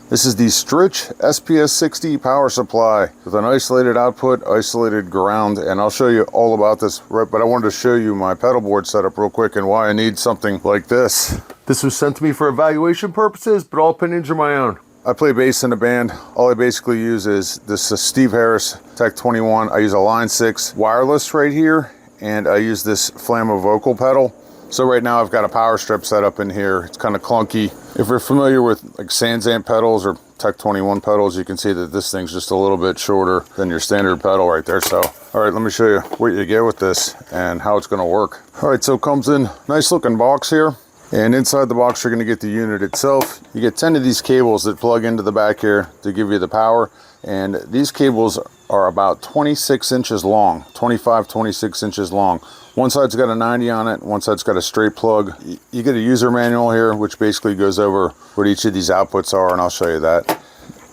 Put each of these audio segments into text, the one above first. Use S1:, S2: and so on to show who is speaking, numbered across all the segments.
S1: This is the STRICH SPS-60 power supply with an isolated output, isolated ground, and I'll show you all about this, but I wanted to show you my pedal board setup real quick and why I need something like this. This was sent to me for evaluation purposes, but all opinions are my own. I play bass in a band. All I basically use is this Steve Harris Tech 21. I use a Line 6 wireless right here, and I use this Flammo vocal pedal. So right now I've got a power strip set up in here. It's kind of clunky. If you're familiar with like Sansamp pedals or Tech 21 pedals, you can see that this thing's just a little bit shorter than your standard pedal right there. So, all right, let me show you what you get with this and how it's gonna work. All right, so it comes in nice looking box here. And inside the box, you're gonna get the unit itself. You get 10 of these cables that plug into the back here to give you the power. And these cables are about 26 inches long, 25, 26 inches long. One side's got a 90 on it, one side's got a straight plug. You get a user manual here, which basically goes over what each of these outputs are, and I'll show you that.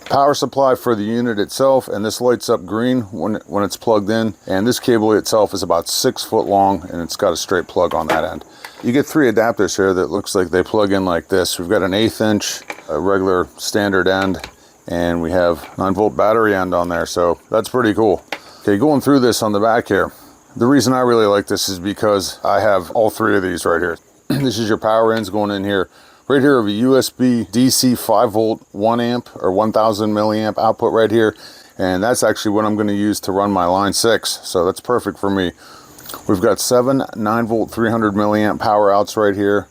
S1: Power supply for the unit itself, and this lights up green when it's plugged in. And this cable itself is about 6 foot long, and it's got a straight plug on that end. You get 3 adapters here that looks like they plug in like this. We've got an 1/8 inch, a regular standard end, and we have 9-volt battery end on there, so that's pretty cool. Okay, going through this on the back here, the reason I really like this is because I have all 3 of these right here. This is your power ends going in here. Right here, we have a USB DC 5-volt 1 amp or 1000 milliamp output right here, and that's actually what I'm going to use to run my Line 6, so that's perfect for me. We've got 7 9-volt 300 milliamp power outs right here,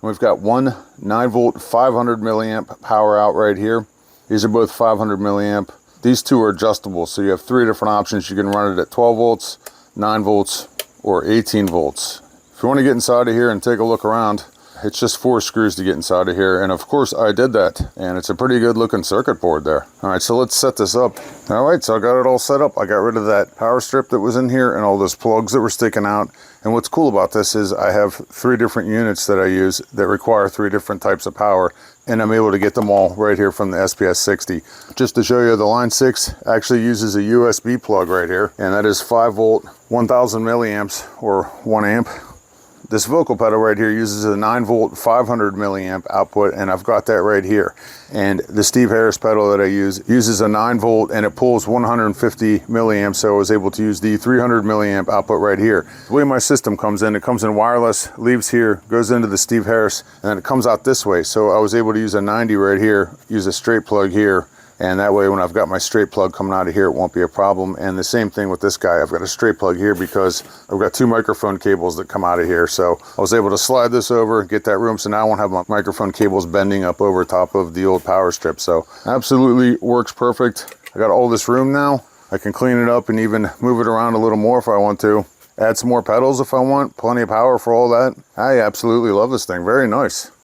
S1: and we've got 1 9-volt 500 milliamp power out right here. These are both 500 milliamp. These 2 are adjustable, so you have 3 different options. You can run it at 12 volts, 9 volts, or 18 volts. If you want to get inside of here and take a look around, it's just 4 screws to get inside of here, and of course I did that, and it's a pretty good looking circuit board there. All right, so let's set this up. All right, so I got it all set up. I got rid of that power strip that was in here and all those plugs that were sticking out. And what's cool about this is I have 3 different units that I use that require 3 different types of power, and I'm able to get them all right here from the SPS-60. Just to show you, the Line 6 actually uses a USB plug right here, and that is 5-volt 1000 milliamps or 1 amp. This vocal pedal right here uses a 9-volt 500 milliamp output, and I've got that right here. And the Steve Harris pedal that I use uses a 9-volt, and it pulls 150 milliamps, so I was able to use the 300 milliamp output right here. The way my system comes in, it comes in wireless, leaves here, goes into the Steve Harris, and then it comes out this way. So I was able to use a 90 right here, use a straight plug here, and that way when I've got my straight plug coming out of here, it won't be a problem. And the same thing with this guy. I've got a straight plug here because I've got 2 microphone cables that come out of here. So I was able to slide this over, get that room, so now I won't have my microphone cables bending up over top of the old power strip. So absolutely works perfect. I got all this room now. I can clean it up and even move it around a little more if I want to. Add some more pedals if I want. Plenty of power for all that. I absolutely love this thing. Very nice.